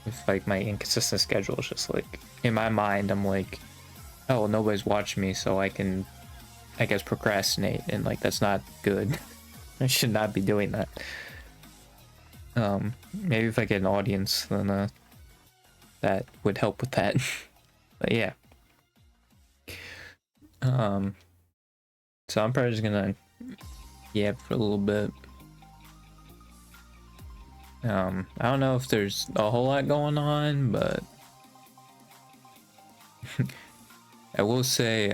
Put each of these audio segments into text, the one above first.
with like my inconsistent schedule. It's just like in my mind, I'm like, oh, well, nobody's watching me, so I can, I guess, procrastinate, and like that's not good. I should not be doing that. Maybe if I get an audience, then that would help with that. But yeah. So I'm probably just gonna yap for a little bit. I don't know if there's a whole lot going on, but I will say,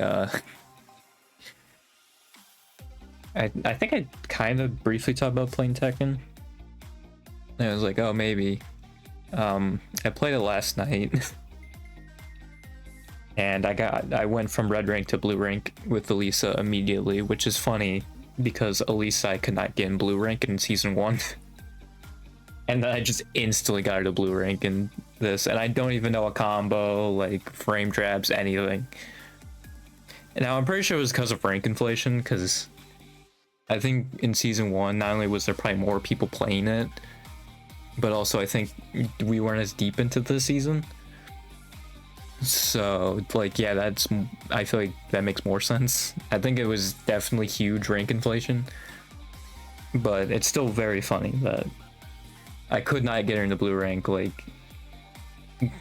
I think I kind of briefly talked about playing Tekken. And I was like, oh, maybe. I played it last night. And I went from red rank to blue rank with Elisa immediately, which is funny because Elisa I could not get in blue rank in season 1. And then I just instantly got her to blue rank in this, and I don't even know a combo, like frame traps, anything. And now I'm pretty sure it was because of rank inflation, because I think in season 1, not only was there probably more people playing it, but also I think we weren't as deep into the season. So, like, yeah, I feel like that makes more sense. I think it was definitely huge rank inflation, but it's still very funny that I could not get her into blue rank, like,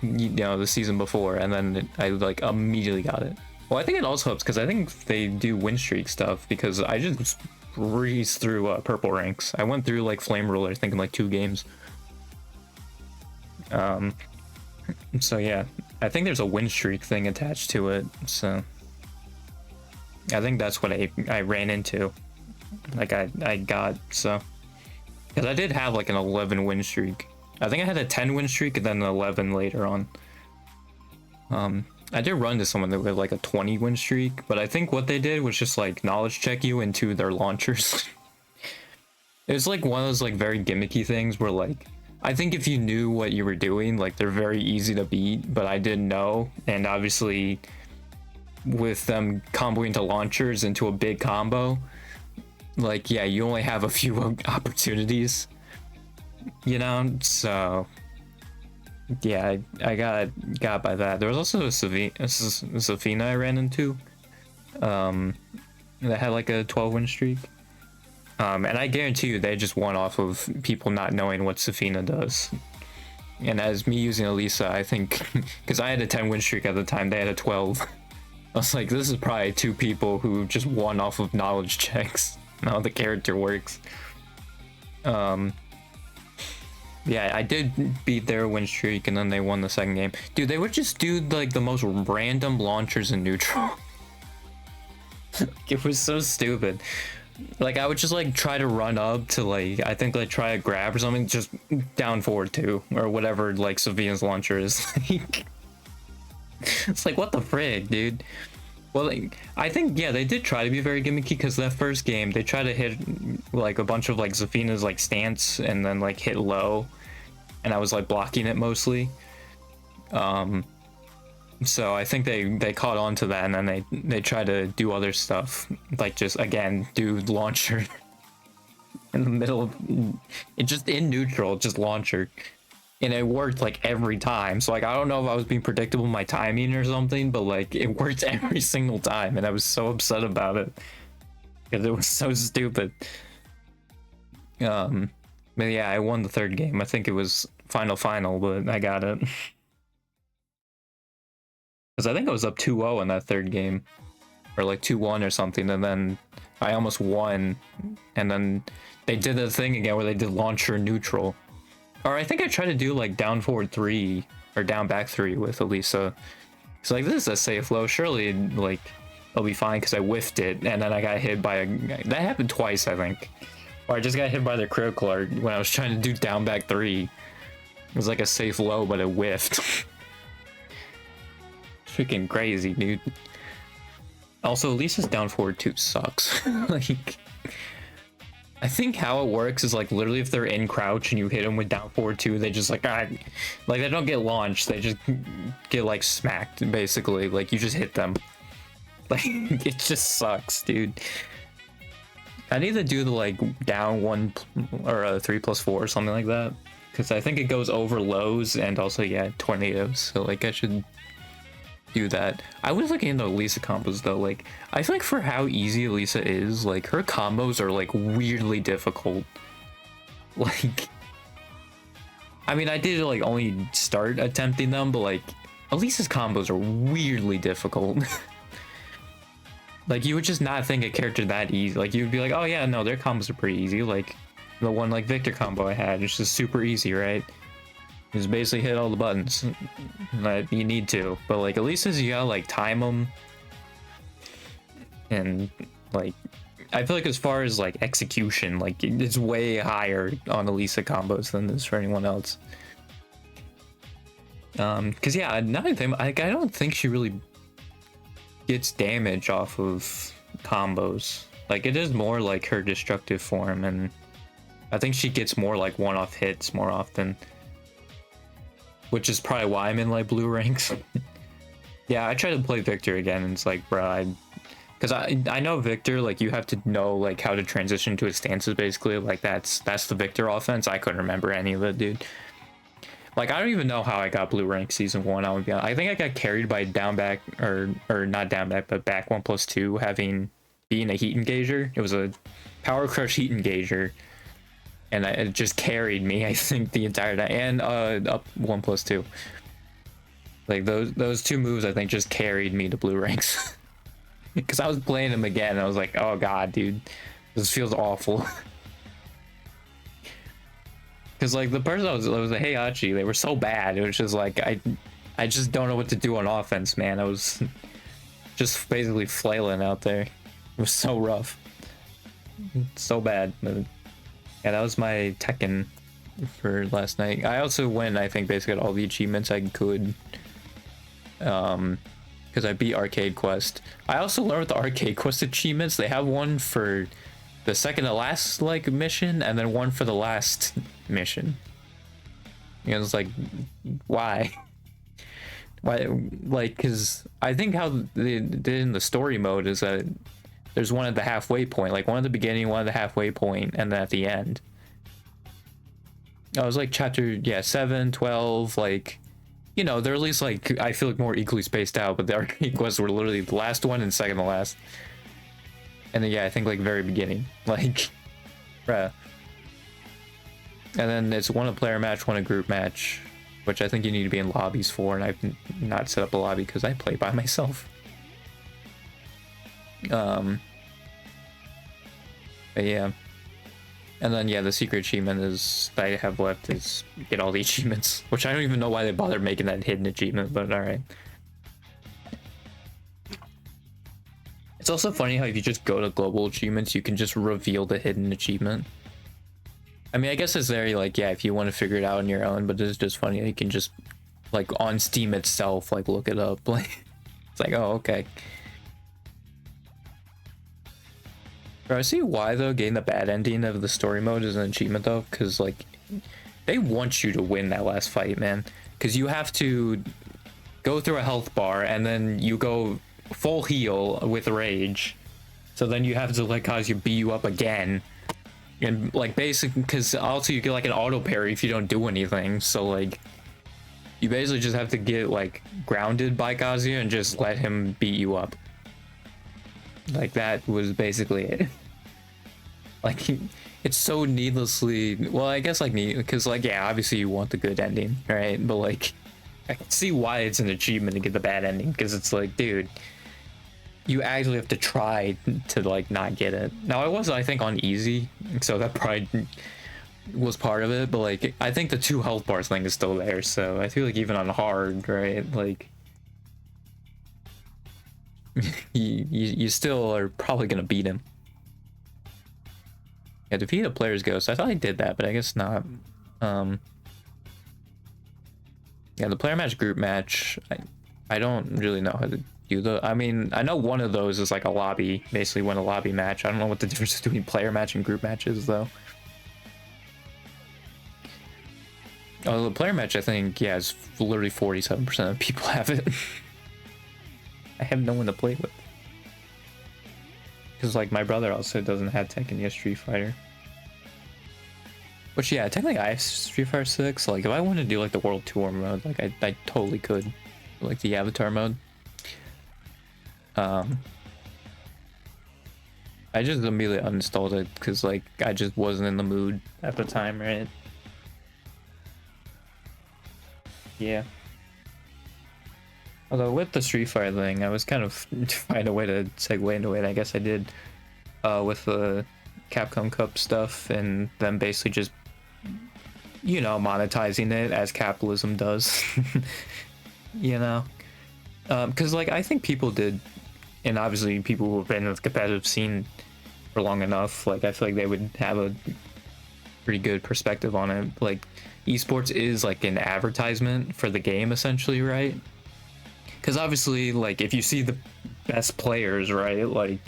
you know, the season before, and then I, like, immediately got it. Well, I think it also helps, because I think they do win streak stuff, because I just breezed through purple ranks. I went through, like, Flame Ruler, I think, in, like, 2 games. So yeah, I think there's a win streak thing attached to it, so I think that's what I ran into, like I got, so, because I did have like an 11 win streak. I think I had a 10 win streak and then an 11 later on. I did run to someone that had like a 20 win streak, but I think what they did was just like knowledge check you into their launchers. It was like one of those like very gimmicky things where like, I think if you knew what you were doing, like they're very easy to beat, but I didn't know. And obviously with them comboing to launchers into a big combo, like, yeah, you only have a few opportunities, you know? So yeah, I got by that. There was also a Zafina I ran into, that had like a 12 win streak. And I guarantee you they just won off of people not knowing what Zafina does. And as me using Elisa, I think, because I had a 10 win streak at the time, they had a 12. I was like, this is probably 2 people who just won off of knowledge checks, and how the character works. Yeah, I did beat their win streak, and then they won the second game. Dude, they would just do like the most random launchers in neutral. It was so stupid. Like, I would just like try to run up to like, I think like try a grab or something, just down forward 2 or whatever like Sophia's launcher is. It's like, what the frig, dude? Well, like, I think, yeah, they did try to be very gimmicky, because that first game they tried to hit like a bunch of like Zafina's like stance and then like hit low, and I was like blocking it mostly. So I think they caught on to that, and then they try to do other stuff, like just again do launcher in the middle of it, just in neutral, just launcher, and it worked like every time. So like, I don't know if I was being predictable in my timing or something, but like it worked every single time, and I was so upset about it because it was so stupid. But yeah, I won the third game. I think it was final, but I got it. Because I think I was up 2-0 in that third game, or like 2-1 or something, and then I almost won, and then they did the thing again where they did launcher neutral. Or I think I tried to do like down forward 3 or down back 3 with Elisa. It's like, this is a safe low, surely like it'll be fine, because I whiffed it, and then I got hit by that happened twice, I think. Or I just got hit by the critical art when I was trying to do down back 3. It was like a safe low, but it whiffed. Freaking crazy, dude. Also, Elisa's down forward 2 sucks. Like, I think how it works is like literally if they're in crouch and you hit them with down forward 2, they just like like they don't get launched, they just get like smacked basically. Like, you just hit them. Like, it just sucks, dude. I need to do the like down 1 or a 3+4 or something like that, because I think it goes over lows and also, yeah, tornadoes. So, like, I should do that. I was looking into Elisa combos, though. Like, I feel like for how easy Elisa is, like, her combos are, like, weirdly difficult. Like, I mean, I did, like, only start attempting them, but, like, Elisa's combos are weirdly difficult. Like, you would just not think a character that easy. Like, you would be like, oh, yeah, no, their combos are pretty easy. Like, the one, like, Victor combo I had, it's just super easy, right? Just basically hit all the buttons that you need to. But, like, Elisa's, you gotta, like, time them. And, like, I feel like as far as, like, execution, like, it's way higher on Elisa combos than this for anyone else. Because, yeah, another thing, I don't think she really gets damage off of combos. Like, it is more like her destructive form, and I think she gets more like one-off hits more often, which is probably why I'm in like blue ranks. Yeah, I tried to play Victor again, and it's like, bro, because I know Victor, like, you have to know like how to transition to his stances, basically. Like, that's the Victor offense. I couldn't remember any of it, dude. Like, I don't even know how I got blue rank season 1. I would be honest. I think I got carried by down back, or not down back, but back 1+2 being a heat engager. It was a power crush heat engager, and it just carried me, I think, the entire time. And up 1+2. Like, those two moves, I think, just carried me to blue ranks. Because I was playing them again, and I was like, oh god, dude, this feels awful. Because, like, the person was a Heihachi, they were so bad. It was just like, I just don't know what to do on offense, man. I was just basically flailing out there. It was so rough. So bad. But, yeah, that was my Tekken for last night. I also went, I think, basically at all the achievements I could. Because I beat Arcade Quest. I also learned with the Arcade Quest achievements, they have one for the second to last, like, mission, and then one for the last mission. You know, it's like, why? Why? Like, because I think how they did in the story mode is that there's one at the halfway point, like one at the beginning, one at the halfway point, and then at the end. I was like chapter, yeah, 7, 12, like, you know, they're at least, like, I feel like more equally spaced out, but the Arcade Quests were literally the last one and second to last. And then, yeah, I think, like, very beginning. Like, bruh. And then it's one a player match, one a group match, which I think you need to be in lobbies for, and I've not set up a lobby because I play by myself. But yeah. And then, yeah, the secret achievement is that I have left is get all the achievements, which I don't even know why they bothered making that hidden achievement, but alright. It's also funny how if you just go to global achievements, you can just reveal the hidden achievement. I mean, I guess it's very, like, yeah, if you want to figure it out on your own, but it's just funny that you can just, like, on Steam itself, like, look it up. Like, it's like, oh, okay. Bro, I see why, though, getting the bad ending of the story mode is an achievement, though, because, like, they want you to win that last fight, man. Because you have to go through a health bar, and then you go full heal with rage. So then you have to, like, cause you beat you up again. And, like, basically, because also you get, like, an auto parry if you don't do anything. So, like, you basically just have to get, like, grounded by Kazuya and just let him beat you up. Like, that was basically it. Like, it's so needlessly, well, I guess, like, because, like, yeah, obviously you want the good ending, right? But, like, I can see why it's an achievement to get the bad ending, because it's like, dude, you actually have to try to, like, not get it. Now, I was, I think, on easy, so that probably was part of it, but, like, I think the 2 health bars thing is still there, so I feel like even on hard, right, like, you still are probably gonna beat him. Yeah, defeat a player's ghost. I thought I did that, but I guess not. Yeah, the player match, group match, I don't really know how to do the. I mean, I know one of those is like a lobby, basically win a lobby match. I don't know what the difference between player match and group match is, though. Oh, the player match, I think, yeah, is literally 47% of people have it. I have no one to play with. Because, like, my brother also doesn't have Tekken, he has Street Fighter. Which yeah, technically I have Street Fighter 6. Like if I want to do like the World Tour mode, like I totally could, like the Avatar mode. I just immediately uninstalled it because like I just wasn't in the mood at the time, right? Yeah. Although with the Street Fighter thing, I was kind of find a way to segue into it. I guess I did with the Capcom Cup stuff and them basically just, you know, monetizing it as capitalism does. You know, because like I think people did, and obviously people who have been in the competitive scene for long enough, like I feel like they would have a pretty good perspective on it. Like esports is like an advertisement for the game essentially, right? Because obviously, like if you see the best players, right, like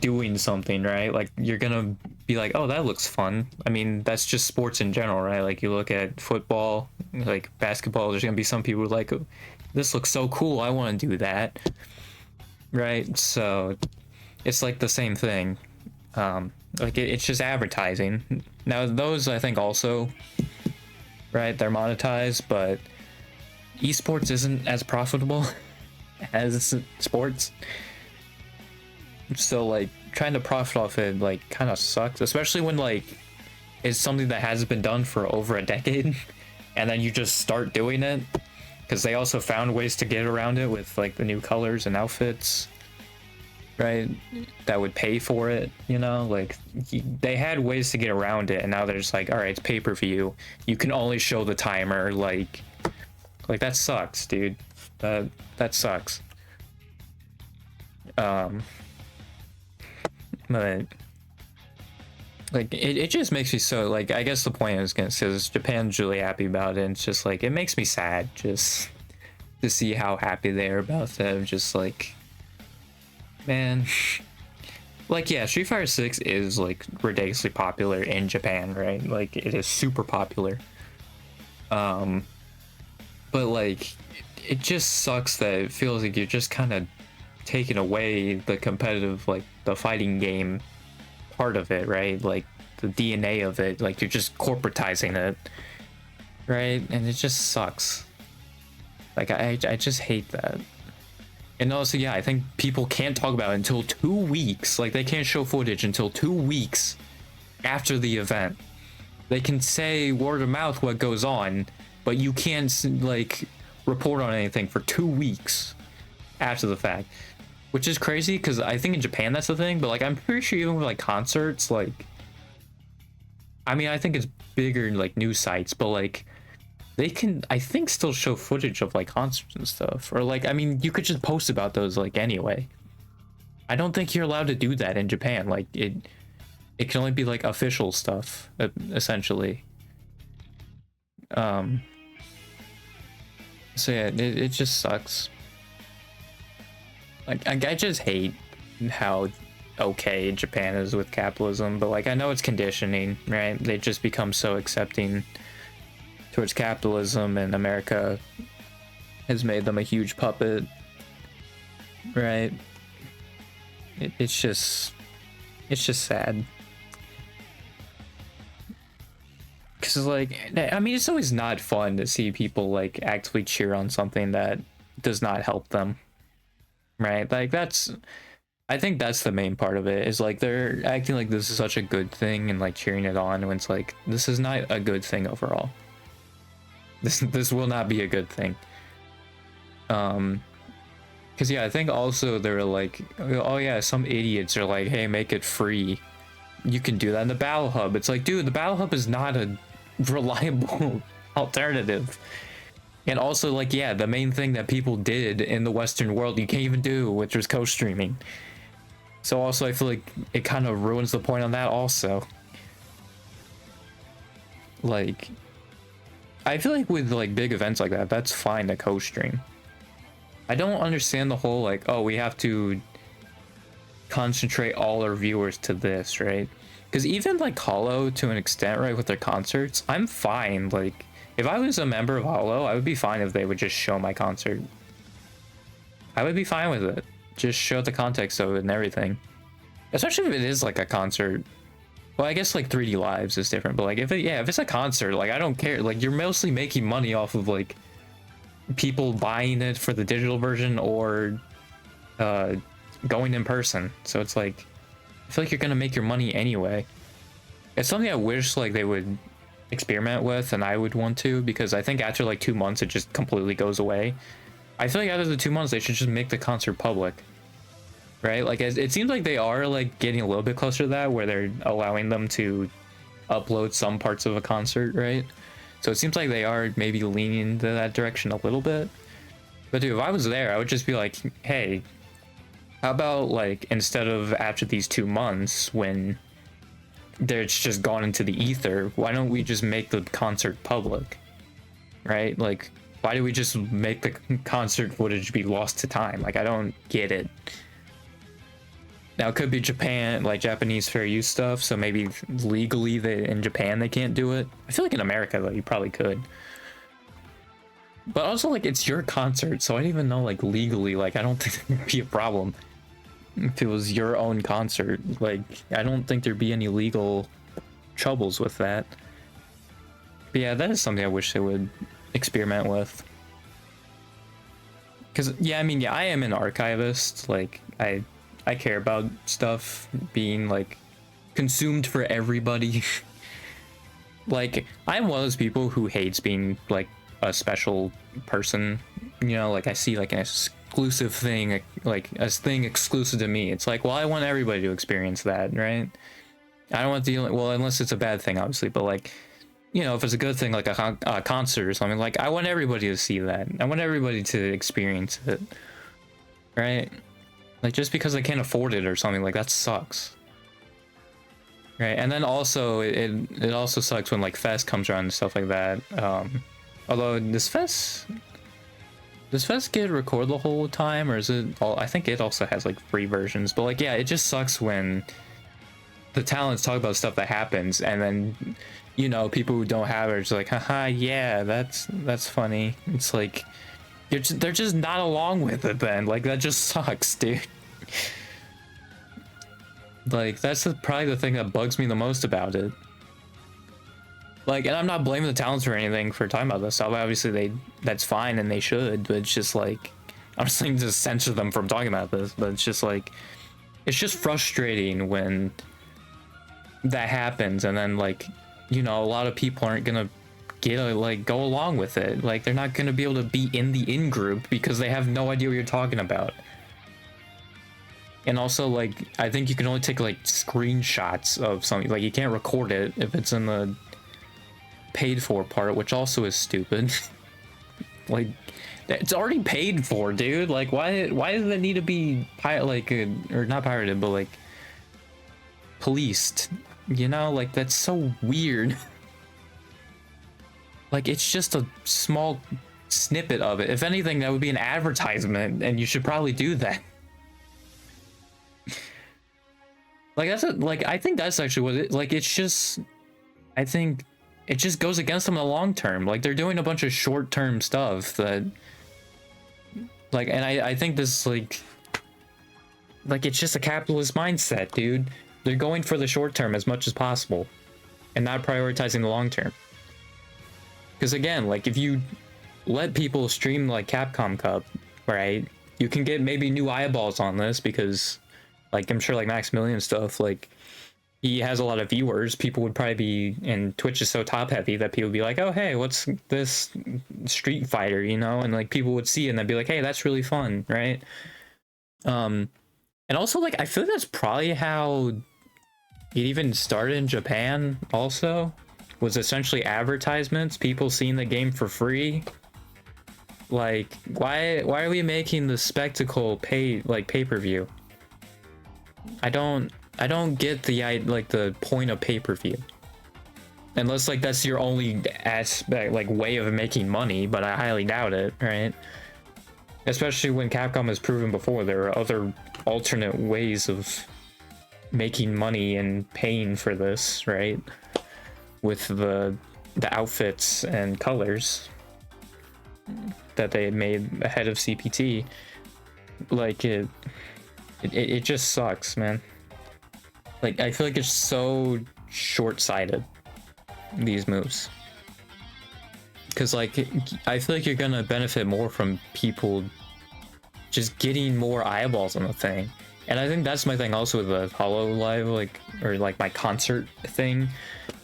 doing something, right, like you're gonna be like, oh, that looks fun. I mean, that's just sports in general, right? Like you look at football, like basketball, there's gonna be some people who are like, this looks so cool, I want to do that, right? So it's like the same thing. Like it's just advertising. Now those I think also, right, they're monetized, but esports isn't as profitable as sports. So like trying to profit off it like kind of sucks, especially when like it's something that hasn't been done for over a decade and then you just start doing it, because they also found ways to get around it with like the new colors and outfits, right, that would pay for it, you know, like they had ways to get around it, and now they're just like, all right, it's pay-per-view, you can only show the timer, like that sucks, dude. That sucks. But like it just makes me so, like, I guess the point is gonna say is Japan's really happy about it, and it's just like it makes me sad just to see how happy they are about that. Just like, man, like yeah, Street Fighter 6 is like ridiculously popular in Japan, right? Like it is super popular. But like it just sucks that it feels like you're just kind of taking away the competitive, like the fighting game part of it, right? Like the DNA of it, like you're just corporatizing it, right? And it just sucks. Like I just hate that. And also, yeah, I think people can't talk about it until 2 weeks. Like they can't show footage until 2 weeks after the event. They can say word of mouth what goes on, but you can't like report on anything for 2 weeks after the fact, which is crazy because I think in Japan that's the thing, but like I'm pretty sure even with like concerts, like I mean I think it's bigger in like news sites, but like they can, I think, still show footage of like concerts and stuff, or like I mean you could just post about those like anyway. I don't think you're allowed to do that in Japan. Like it can only be like official stuff essentially. So yeah, it just sucks. Like I just hate how okay Japan is with capitalism, but like I know it's conditioning, right? They just become so accepting towards capitalism, and America has made them a huge puppet, right? It's just sad. Because like I mean it's always not fun to see people like actively cheer on something that does not help them, right? Like that's, I think that's the main part of it, is like they're acting like this is such a good thing and like cheering it on when it's like this is not a good thing overall. This will not be a good thing. Because yeah, I think also they're like, oh yeah, some idiots are like, hey, make it free, you can do that in the Battle Hub. It's like, dude, the Battle Hub is not a reliable alternative. And also like, yeah, the main thing that people did in the Western world you can't even do, which was co-streaming. So also I feel like it kind of ruins the point on that also. Like I feel like with like big events like that, that's fine to co-stream. I don't understand the whole like, oh, we have to concentrate all our viewers to this, right? Because even like Hollow to an extent, right, with their concerts, I'm fine. Like if I was a member of Hollow, I would be fine if they would just show my concert. I would be fine with it. Just show the context of it and everything. Especially if it is like a concert, Well, I guess like 3D Lives is different, but like if it's a concert, like I don't care. Like you're mostly making money off of like people buying it for the digital version or uh going in person. So it's like I feel like you're gonna make your money anyway. It's something I wish like they would experiment with, and I would want to, because I think after like 2 months it just completely goes away. I feel like after the 2 months they should just make the concert public, right? Like it seems like they are like getting a little bit closer to that, where they're allowing them to upload some parts of a concert, right? So it seems like they are maybe leaning into that direction a little bit. But dude, if I was there, I would just be like, hey, how about like instead of after these 2 months when it's just gone into the ether, why don't we just make the concert public, right? Like, why do we just make the concert footage be lost to time? Like, I don't get it. Now it could be Japan, like Japanese fair use stuff, so maybe legally in Japan they can't do it. I feel like in America though you probably could. But also like it's your concert, so I don't even know like legally, like I don't think there'd be a problem if it was your own concert. Like I don't think there'd be any legal troubles with that. But yeah, that is something I wish they would experiment with. Because yeah, I mean, yeah, I am an archivist. Like I care about stuff being like consumed for everybody. Like I'm one of those people who hates being like a special person, you know, like I see like an exclusive thing, like a thing exclusive to me. It's like, well, I want everybody to experience that, right? I don't want to deal, well, unless it's a bad thing obviously, but like, you know, if it's a good thing like a concert or something, like I want everybody to see that. I want everybody to experience it, right? Like just because I can't afford it or something, like that sucks, right? And then also it also sucks when like Fest comes around and stuff like that. Although does Fest get record the whole time, or is it all? I think it also has like free versions, but like yeah, it just sucks when the talents talk about stuff that happens and then, you know, people who don't have it are just like, haha, yeah, that's funny. It's like they're just not along with it then. Like that just sucks, dude. Like that's probably the thing that bugs me the most about it. Like, and I'm not blaming the talents or anything for talking about this stuff. Obviously that's fine and they should, but it's just like I'm just saying to censor them from talking about this. But it's just like it's just frustrating when that happens, and then like, you know, a lot of people aren't gonna go along with it. Like they're not gonna be able to be in the in-group because they have no idea what you're talking about. And also like I think you can only take like screenshots of something, like you can't record it if it's in the paid for part, which also is stupid. Like it's already paid for, dude. Like why does it need to be or not pirated, but like policed, you know? Like that's so weird. Like it's just a small snippet of it. If anything, that would be an advertisement, and you should probably do that. Like I think that's actually what it, like it's just, I think it just goes against them in the long term. Like they're doing a bunch of short-term stuff that like, and I think this like it's just a capitalist mindset, dude. They're going for the short term as much as possible and not prioritizing the long term. Because again, like if you let people stream like Capcom Cup, right, you can get maybe new eyeballs on this, because like I'm sure like Maximilian stuff, like he has a lot of viewers. People would probably be, and Twitch is so top heavy that people would be like, oh hey, what's this Street Fighter, you know? And like people would see it and they'd be like, hey, that's really fun, right? And also like I feel like that's probably how it even started in Japan also, was essentially advertisements, people seeing the game for free. Like why are we making the spectacle pay-per-view? I don't get the point of pay-per-view, unless like that's your only aspect, like way of making money, but I highly doubt it, right? Especially when Capcom has proven before there are other alternate ways of making money and paying for this, right? With the outfits and colors that they had made ahead of CPT. Like it just sucks, man. Like I feel like it's so short-sighted, these moves. Because like I feel like you're gonna benefit more from people just getting more eyeballs on the thing. And I think that's my thing also with the Hololive, like, or like my concert thing,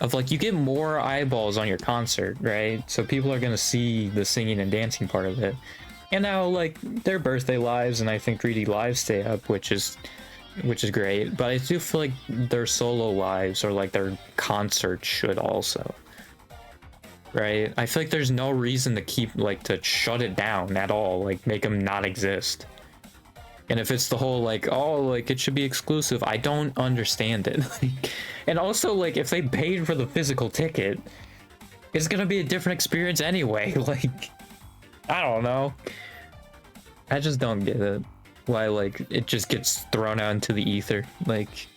of like you get more eyeballs on your concert, right? So people are gonna see the singing and dancing part of it. And now like their birthday lives and I think 3D lives stay up, which is great. But I do feel like their solo lives or like their concerts should also. Right? I feel like there's no reason to keep like to shut it down at all, like make them not exist. And if it's the whole like, oh, like it should be exclusive, I don't understand it. And also like if they paid for the physical ticket, it's gonna be a different experience anyway. Like, I don't know. I just don't get it. Why like it just gets thrown out into the ether. Like,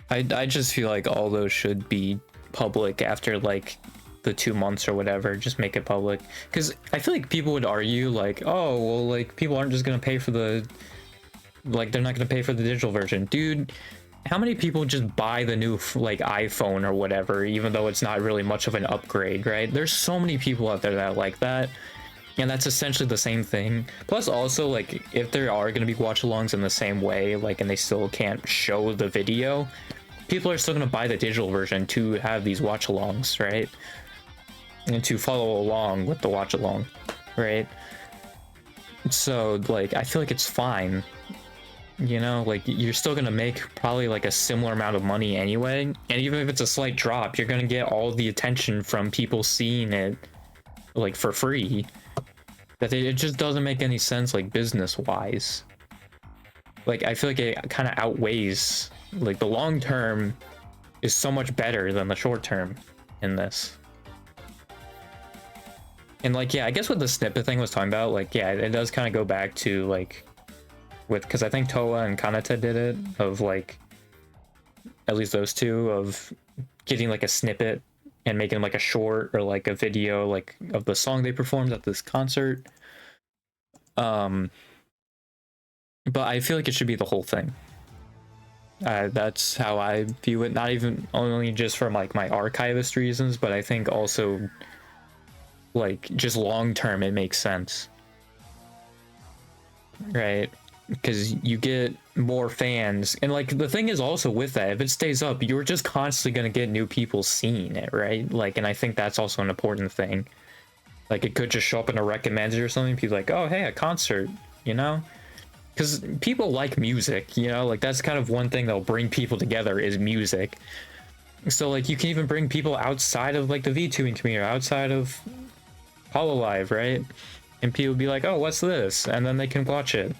I just feel like all those should be public after like the 2 months or whatever. Just make it public, because I feel like people would argue like, oh well, like people aren't just gonna pay for the, like they're not gonna pay for the digital version. Dude, how many people just buy the new like iPhone or whatever, even though it's not really much of an upgrade, right? There's so many people out there that like that, and that's essentially the same thing. Plus also like if there are gonna be watch-alongs in the same way, like, and they still can't show the video, people are still gonna buy the digital version to have these watch-alongs, right? And to follow along with the watch-along, right? So like I feel like it's fine, you know, like you're still gonna make probably like a similar amount of money anyway, and even if it's a slight drop, you're gonna get all the attention from people seeing it like for free, that it just doesn't make any sense like business wise. Like I feel like it kind of outweighs, like the long term is so much better than the short term in this. And like, yeah, I guess what the snippet thing was talking about, like, yeah, it does kind of go back to like with, because I think Toa and Kanata did it, of like at least those two, of getting like a snippet and making like a short or like a video like of the song they performed at this concert. But I feel like it should be the whole thing. That's how I view it, not even only just from like my archivist reasons, but I think also like just long term it makes sense, right? Because you get more fans, and like the thing is also with that, if it stays up, you're just constantly going to get new people seeing it, right? Like, and I think that's also an important thing. Like it could just show up in a recommended or something, people like, oh hey, a concert, you know? Because people like music, you know, like that's kind of one thing that'll bring people together is music. So like you can even bring people outside of like the VTubing community, or outside of Hololive, right? And people be like, oh, what's this? And then they can watch it,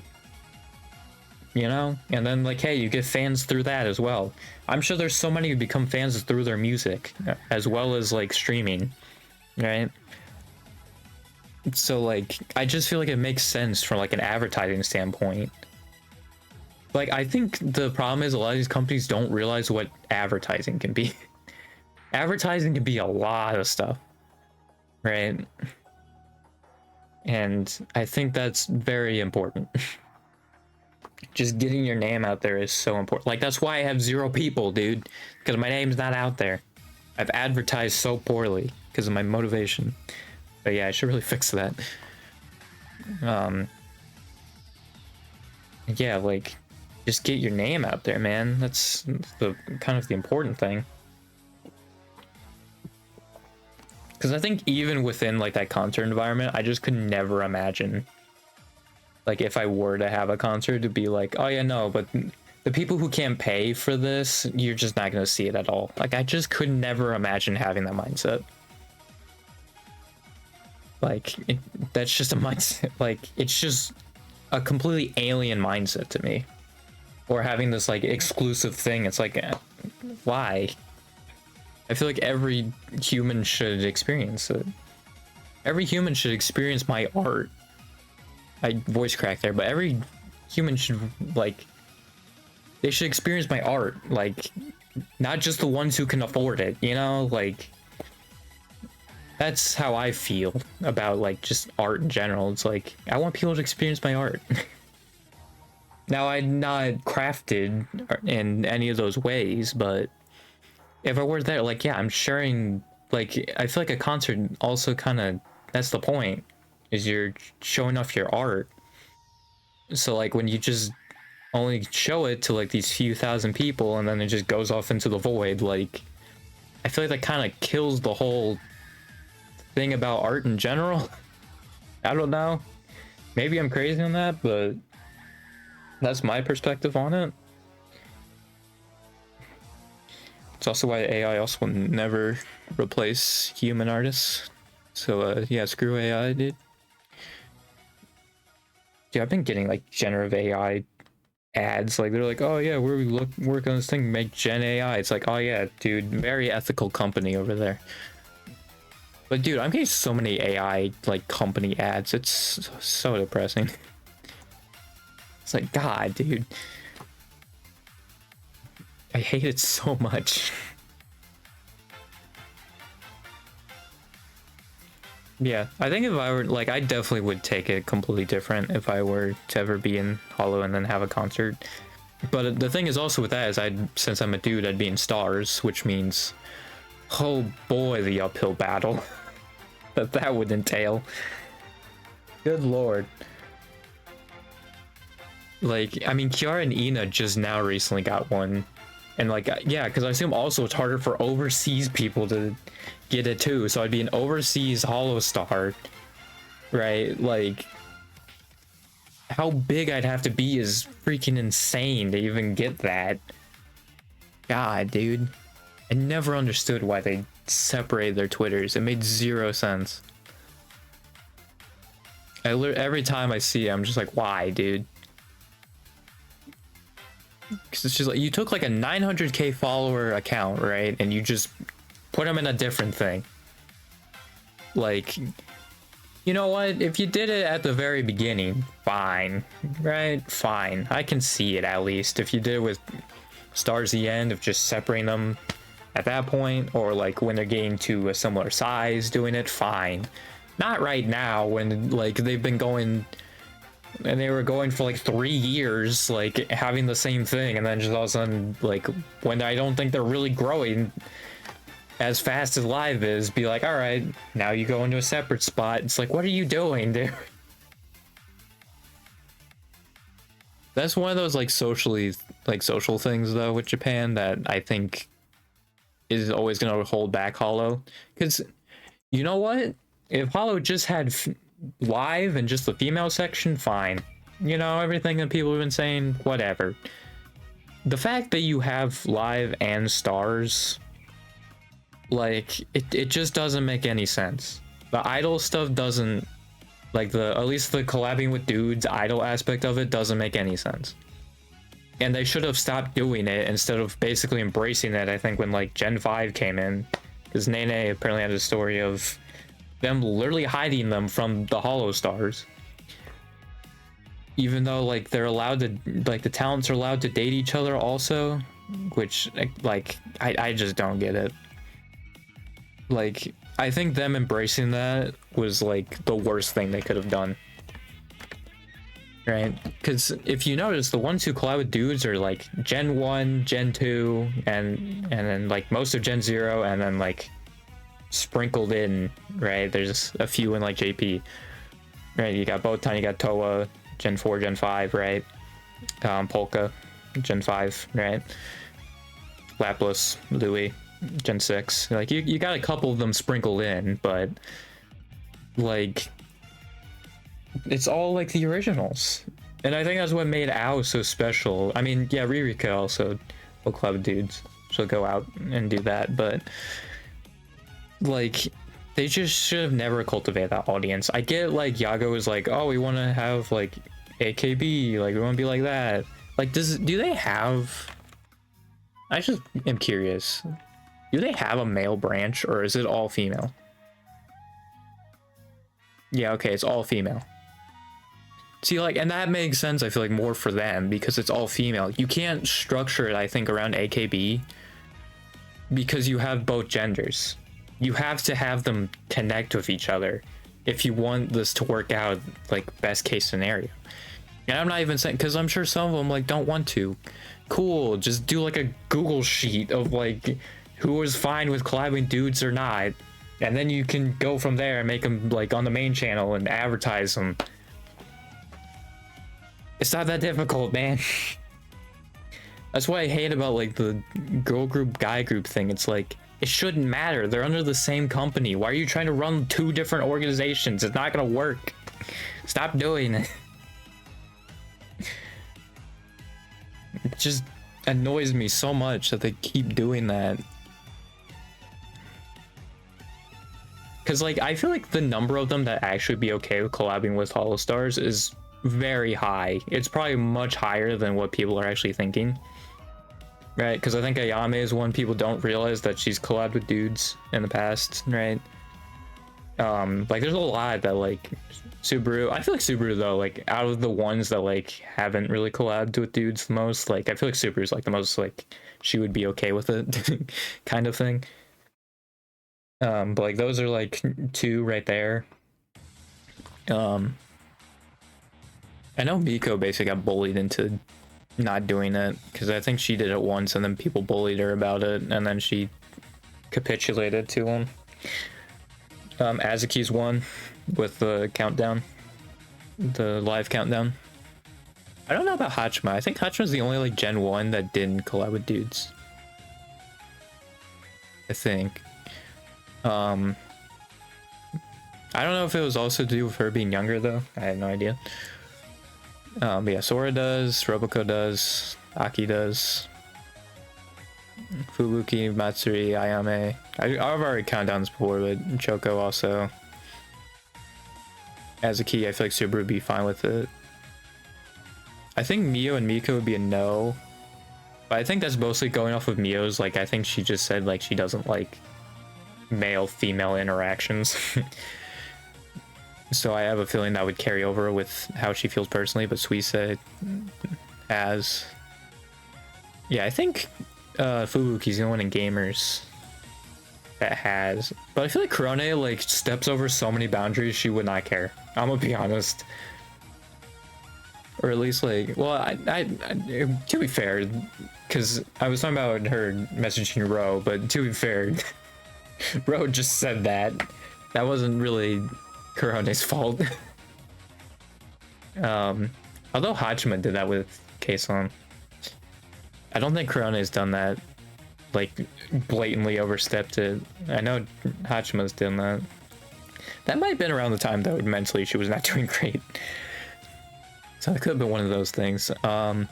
you know? And then like, hey, you get fans through that as well. I'm sure there's so many who become fans through their music as well as like streaming, right? So like I just feel like it makes sense from like an advertising standpoint. Like I think the problem is a lot of these companies don't realize what advertising can be. Advertising can be a lot of stuff, right? And I think that's very important. Just getting your name out there is so important. Like that's why I have 0 people, dude, because my name's not out there. I've advertised so poorly because of my motivation. But yeah, I should really fix that. Yeah, like just get your name out there, man. That's the kind of the important thing. Because I think even within like that concert environment, I just could never imagine, like if I were to have a concert, to be like, oh yeah, no, but the people who can't pay for this, you're just not going to see it at all. Like I just could never imagine having that mindset. Like that's just a mindset. Like it's just a completely alien mindset to me. Or having this like exclusive thing. It's like, why? I feel like every human should experience it. Every human should experience my art. I voice cracked there, but every human should like, they should experience my art. Like, not just the ones who can afford it, you know? Like, that's how I feel about like just art in general. It's like, I want people to experience my art. Now, I'm not crafted in any of those ways, but if I were there, like, yeah, I'm sharing, like, I feel like a concert also kind of, that's the point, is you're showing off your art. So, like, when you just only show it to, like, these few thousand people and then it just goes off into the void, like, I feel like that kind of kills the whole thing about art in general. I don't know. Maybe I'm crazy on that, but that's my perspective on it. It's also why AI also will never replace human artists. So yeah, screw AI, dude. Dude, I've been getting like generative AI ads. Like they're like, oh yeah, we're work on this thing, make Gen AI. It's like, oh yeah, dude, very ethical company over there. But dude, I'm getting so many AI like company ads. It's so depressing. It's like, God, dude. I hate it so much. Yeah, I think if I were like, I definitely would take it completely different if I were to ever be in Hollow and then have a concert. But the thing is also with that is since I'm a dude, I'd be in stars, which means, oh boy, the uphill battle that would entail. Good lord. Like, I mean, Kiara and Ina just now recently got one. And like, yeah, because I assume also it's harder for overseas people to get it too. So I'd be an overseas Hollow Star, right? Like, how big I'd have to be is freaking insane to even get that. God, dude. I never understood why they separated their Twitters. It made zero sense. Every time I see it, I'm just like, why, dude? Because it's just like, you took like a 900k follower account, right? And you just put them in a different thing. Like, you know what? If you did it at the very beginning, fine, right? Fine. I can see it at least. If you did it with Stars the End, of just separating them at that point, or like when they're getting to a similar size, doing it, fine. Not right now when like they've been going... And they were going for like 3 years, like having the same thing, and then just all of a sudden, like when I don't think they're really growing as fast as live is, be like, all right, now you go into a separate spot. It's like, what are you doing, dude? That's one of those like social things though with Japan that I think is always gonna hold back Hollow, because you know what? If Hollow just had live and just the female section, fine. You know, everything that people have been saying, whatever. The fact that you have live and stars, like, it just doesn't make any sense. The idol stuff doesn't, like, at least the collabing with dudes idol aspect of it doesn't make any sense. And they should have stopped doing it instead of basically embracing it, I think, when, like, Gen 5 came in. Because Nene apparently had a story of them literally hiding them from the Hollow Stars, even though like they're allowed to, like the talents are allowed to date each other also, which like I just don't get it. Like, I think them embracing that was like the worst thing they could have done, right? Because if you notice, the ones who collab with dudes are like Gen 1, Gen 2, and then like most of Gen 0, and then like sprinkled in, right? There's a few in like JP, right? You got Botan, you got Toa, Gen 4, Gen 5, right? Polka, Gen 5, right? Lapras, Louis, Gen 6. Like, you got a couple of them sprinkled in, but like, it's all like the originals. And I think that's what made Ao so special. I mean, yeah, Ririka also will club dudes. She'll go out and do that, but like, they just should have never cultivated that audience. I get like Yago is like, oh, we want to have like AKB, like we want to be like that. Like, do they have? I just am curious. Do they have a male branch, or is it all female? Yeah, okay, it's all female. See, like, and that makes sense, I feel like, more for them because it's all female. You can't structure it, I think, around AKB because you have both genders. You have to have them connect with each other if you want this to work out, like, best case scenario. And I'm not even saying, because I'm sure some of them like don't want to. Cool, just do like a Google sheet of like who is fine with collabing dudes or not, and then you can go from there and make them like on the main channel and advertise them. It's not that difficult, man. That's what I hate about like the girl group, guy group thing. It's like, it shouldn't matter. They're under the same company. Why are you trying to run two different organizations? It's not gonna work. Stop doing it. It just annoys me so much that they keep doing that. Because like, I feel like the number of them that actually be okay with collabing with Holostars is very high. It's probably much higher than what people are actually thinking. Right, because I think Ayame is one people don't realize that she's collabed with dudes in the past, right? Like there's a lot that like Subaru, I feel like Subaru though, like out of the ones that like haven't really collabed with dudes the most, like I feel like Subaru's like the most like she would be okay with it kind of thing. But like those are like two right there. I know Miko basically got bullied into not doing it because I think she did it once and then people bullied her about it and then she capitulated to him. Azuki's one with the countdown, the live countdown. I don't know about Hachima. I think Hachima's the only like Gen 1 that didn't collab with dudes. I think. I don't know if it was also to do with her being younger though. I have no idea. But yeah, Sora does, Roboco does, Aki does, Fubuki, Matsuri, Ayame. I've already counted down this before, but Choco also. Azuki, I feel like Subaru would be fine with it. I think Mio and Miko would be a no. But I think that's mostly going off of Mio's, like I think she just said like she doesn't like male-female interactions. So I have a feeling that would carry over with how she feels personally, but Suisa has. Yeah, I think Fubuki's the only one in gamers that has. But I feel like Kurone like steps over so many boundaries she would not care. I'm gonna be honest. Or at least like, well, I to be fair, because I was talking about her messaging Ro, but to be fair, Ro just said that. That wasn't really Kurone's fault. Although Hachima did that with Kason. I don't think Kurone's done that, like blatantly overstepped it. I know Hachima's done that. That might have been around the time though mentally she was not doing great. So it could have been one of those things. Yeah,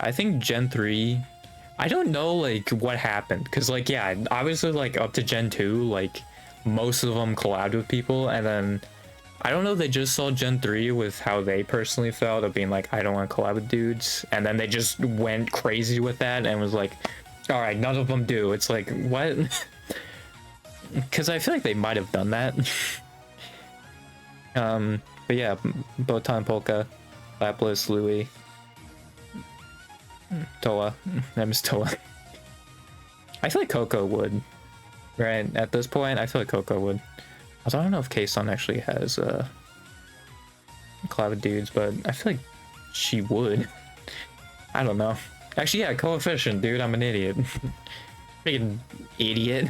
I think Gen 3, I don't know like what happened, because like yeah, obviously like up to Gen 2, like most of them collabed with people, and then I don't know, they just saw Gen 3 with how they personally felt of being like, I don't want to collab with dudes, and then they just went crazy with that and was like, all right, none of them do. It's like, what? Because I feel like they might have done that. But yeah, Botan, Polka, Lapis, Louis, Toa. I miss Toa. I feel like Coco would. Right, at this point, I feel like Coco would. Although I don't know if Kason actually has collab with dudes, but I feel like she would. I don't know. Actually, yeah, Coefficient, dude, I'm an idiot. Freaking idiot.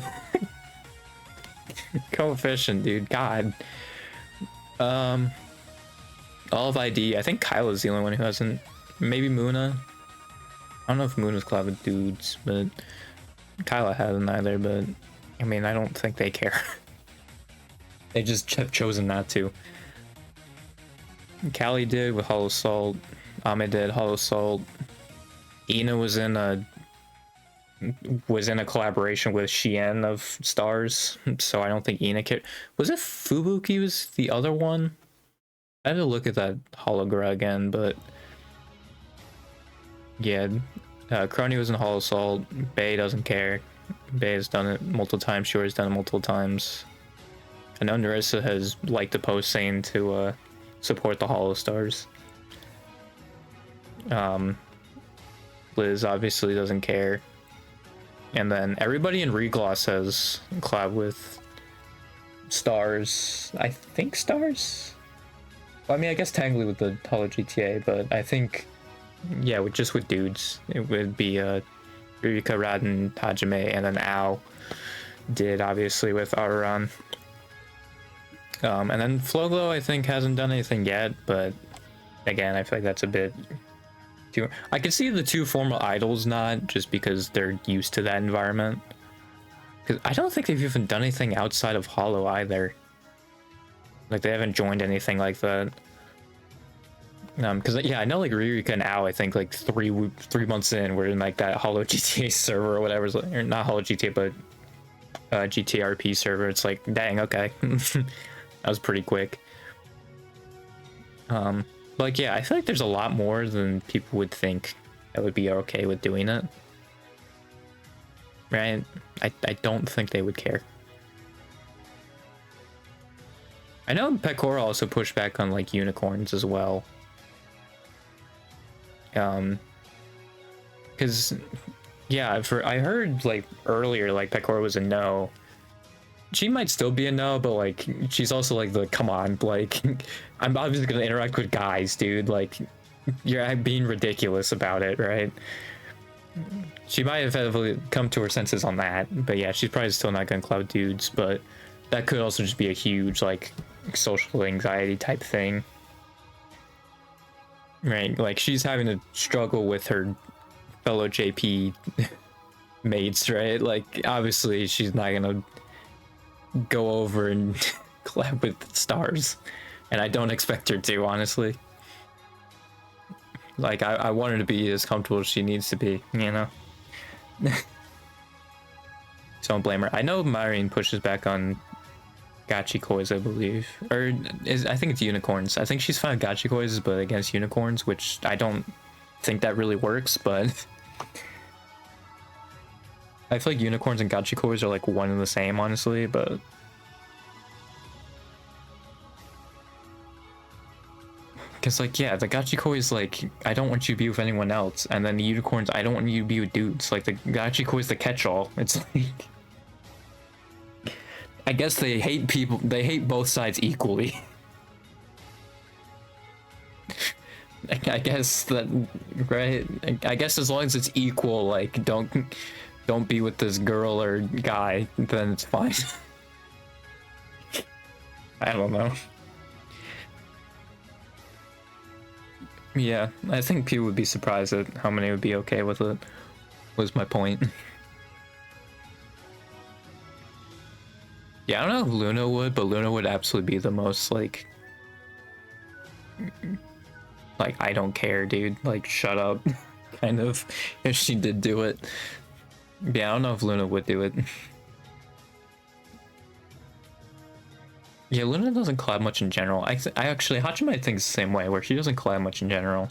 Coefficient, dude, God. All of ID, I think Kyla's the only one who hasn't. Maybe Muna. I don't know if Muna's collab with dudes, but Kyla hasn't either, but I mean, I don't think they care. They just have chosen not to. Callie did with Hollow Salt. Ame did Hollow Salt. Ina was in a collaboration with Shien of Stars, so I don't think Ina cared. Was it Fubuki was the other one? I had to look at that hologram again, but yeah, Crony was in Hollow Salt. Bay doesn't care. Bay has done it multiple times. Sure has done it multiple times. I know Narissa has liked the post saying to support the Hollow Stars. Liz obviously doesn't care. And then everybody in Regloss has collab with Stars. I think Stars? Well, I mean, I guess technically with the Holo GTA, but I think, yeah, with dudes, it would be Rika, Raden, Hajime, and then Ao did obviously with Aruran. And then Floglo, I think, hasn't done anything yet, but again, I feel like that's a bit too. I can see the two formal idols not, just because they're used to that environment. Because I don't think they've even done anything outside of Holo either. Like, they haven't joined anything like that. Because yeah, I know like Ririka and Ao, I think like 3 months in, we're in like that Holo GTA server or whatever, or not Holo GTA, but GTRP server. It's like, dang, okay, that was pretty quick. Like yeah, I feel like there's a lot more than people would think that would be okay with doing it, right? I don't think they would care. I know Pecora also pushed back on like unicorns as well. Because yeah, I heard like earlier like Pecora was a no. She might still be a no, but like she's also like the come on, like I'm obviously gonna interact with guys, dude. Like you're being ridiculous about it, right? She might have come to her senses on that, but yeah, she's probably still not gonna cloud dudes. But that could also just be a huge like social anxiety type thing. Right, like she's having to struggle with her fellow JP mates, right? Like obviously she's not gonna go over and collab with stars, and I don't expect her to, honestly. Like I want her to be as comfortable as she needs to be, you know. So don't blame her. I know Marine pushes back on Gachikois, I believe, or I think it's unicorns. I think she's fine with Gachikois, but against unicorns, which I don't think that really works. But I feel like unicorns and Gachikois are like one and the same, honestly. But because like yeah, the Gachikois like I don't want you to be with anyone else, and then the unicorns I don't want you to be with dudes. Like the Gachikois the catch-all. It's like. I guess they hate people. They hate both sides equally. I guess that, right? I guess as long as it's equal, like don't be with this girl or guy, then it's fine. I don't know. Yeah, I think people would be surprised at how many would be okay with it. Was my point. Yeah, I don't know if Luna would, but Luna would absolutely be the most like I don't care, dude. Like, shut up, kind of. If she did do it, yeah, I don't know if Luna would do it. Yeah, Luna doesn't collab much in general. I actually Hachimai thinks the same way, where she doesn't collab much in general.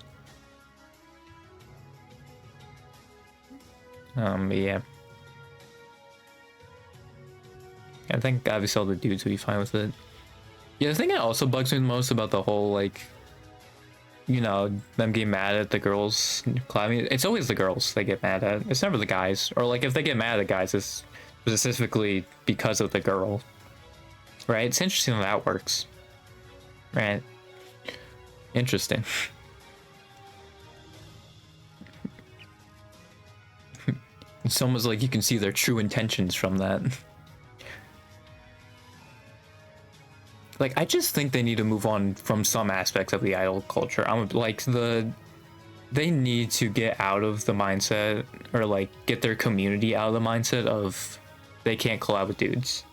Yeah. I think obviously all the dudes would be fine with it. Yeah, the thing that also bugs me the most about the whole, like, you know, them getting mad at the girls collabing, it's always the girls they get mad at. It's never the guys. Or, like, if they get mad at guys, it's specifically because of the girl. Right? It's interesting how that works. Right? Interesting. It's almost like you can see their true intentions from that. Like, I just think they need to move on from some aspects of the idol culture. I'm like they need to get out of the mindset, or like get their community out of the mindset of they can't collab with dudes,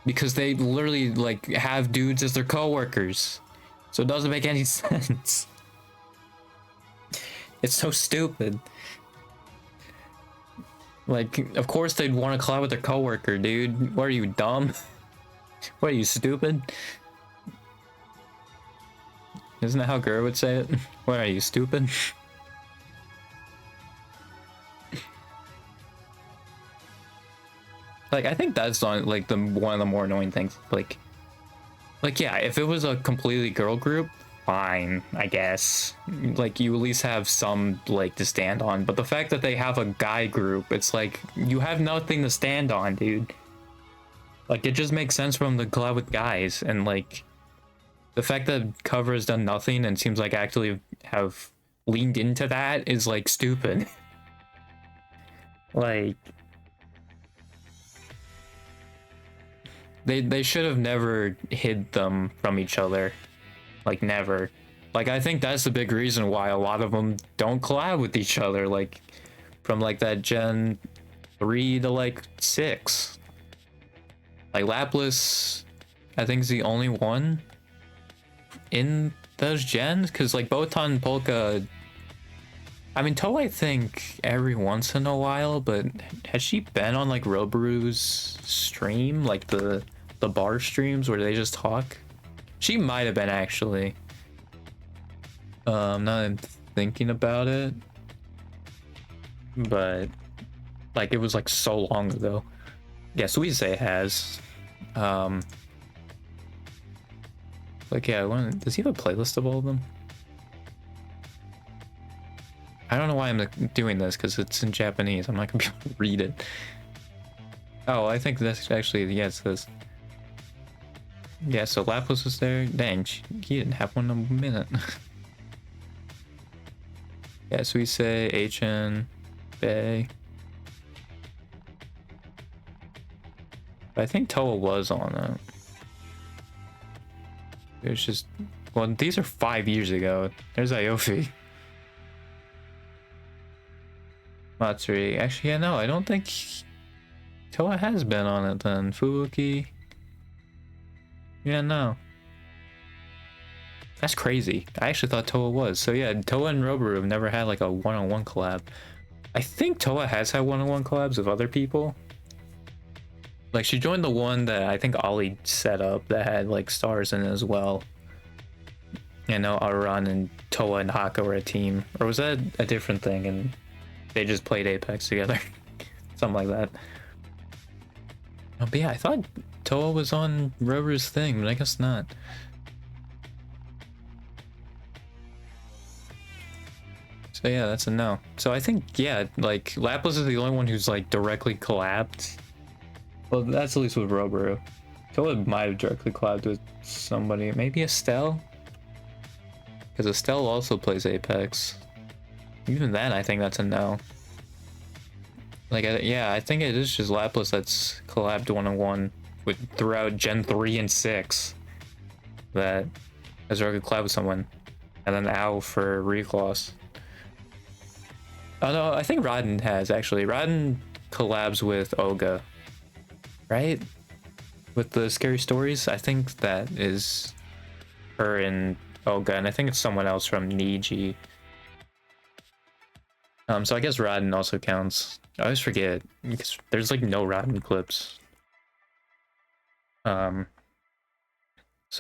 because they literally like have dudes as their coworkers, so it doesn't make any sense. It's so stupid. Like, of course they'd want to collab with their coworker, dude. What are you, dumb? What are you, stupid? Isn't that how Gura would say it? What are you, stupid? Like, I think that's on like one of the more annoying things. Like yeah, if it was a completely girl group, fine, I guess. Like, you at least have some like to stand on. But the fact that they have a guy group, it's like you have nothing to stand on, dude. Like, it just makes sense for them to collab with guys, and like The fact that cover has done nothing and seems like actually have leaned into that is like stupid. Like they should have never hid them from each other. Like never. Like I think that's the big reason why a lot of them don't collab with each other, like from like that Gen 3 to like 6. Like Lapras I think is the only one in those gens, because like Botan, Polka, I mean Toa I think every once in a while, but has she been on like Roboru's stream, like the bar streams where they just talk? She might have been actually. Now that I'm thinking about it, but like it was like so long ago. Yeah, Suise has. Like yeah, does he have a playlist of all of them? I don't know why I'm doing this because it's in Japanese. I'm not gonna be able to read it. Oh, I think that's actually, yeah, it's this. Yeah, so Lapras was there. Dang, he didn't have one in a minute. Yeah, so we say HN, Bay. But I think Toa was on it. It was just, well, these are 5 years ago. There's Iofi. Matsuri. Actually, yeah, no, I don't think Toa has been on it then. Fuuki. Yeah, no. That's crazy. I actually thought Toa was. So yeah, Toa and Roboru have never had like a one-on-one collab. I think Toa has had one-on-one collabs with other people. Like she joined the one that I think Ollie set up that had like stars in it as well. I know Aran and Toa and Haka were a team. Or was that a different thing and they just played Apex together? Something like that. Oh, but yeah, I thought Toa was on Rover's thing, but I guess not. So yeah, that's a no. So I think, yeah, like Lapras is the only one who's like directly collabed. Well, that's at least with Roboru. Toa might have directly collabed with somebody, maybe Estelle? Because Estelle also plays Apex. Even then, I think that's a no. Like, yeah, I think it is just Lapras that's collabed one-on-one with throughout Gen 3 and 6 that has already collabed with someone. And then Ow for Recloss. Oh no, I think Rodden has actually. Rodden collabs with Olga, right? With the scary stories, I think that is her and Olga, and I think it's someone else from Niji. So I guess Rodden also counts. I always forget because there's like no Rodden clips. So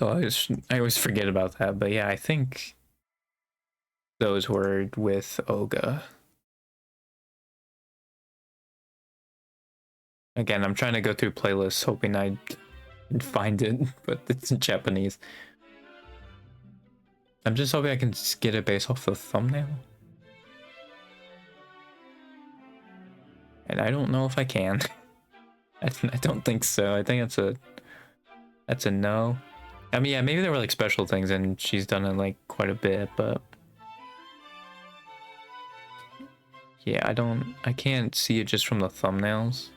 I always forget about that, but yeah, I think those were with Olga. Again, I'm trying to go through playlists hoping I'd find it, but it's in Japanese. I'm just hoping I can get it based off the thumbnail. And I don't know if I can. I don't think so. I think that's a no. I mean, yeah, maybe there were like special things and she's done it like quite a bit, but yeah, I can't see it just from the thumbnails.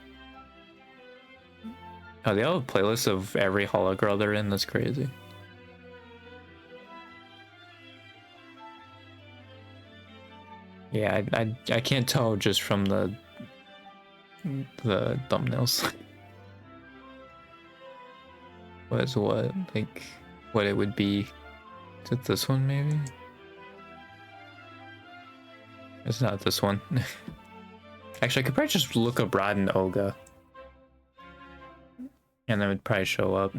Oh, they have a playlist of every Holo Girl they're in. That's crazy. Yeah, I can't tell just from the thumbnails. What, like, what it would be. Is it this one, maybe? It's not this one. Actually, I could probably just look up Rodden Olga. And then it would probably show up.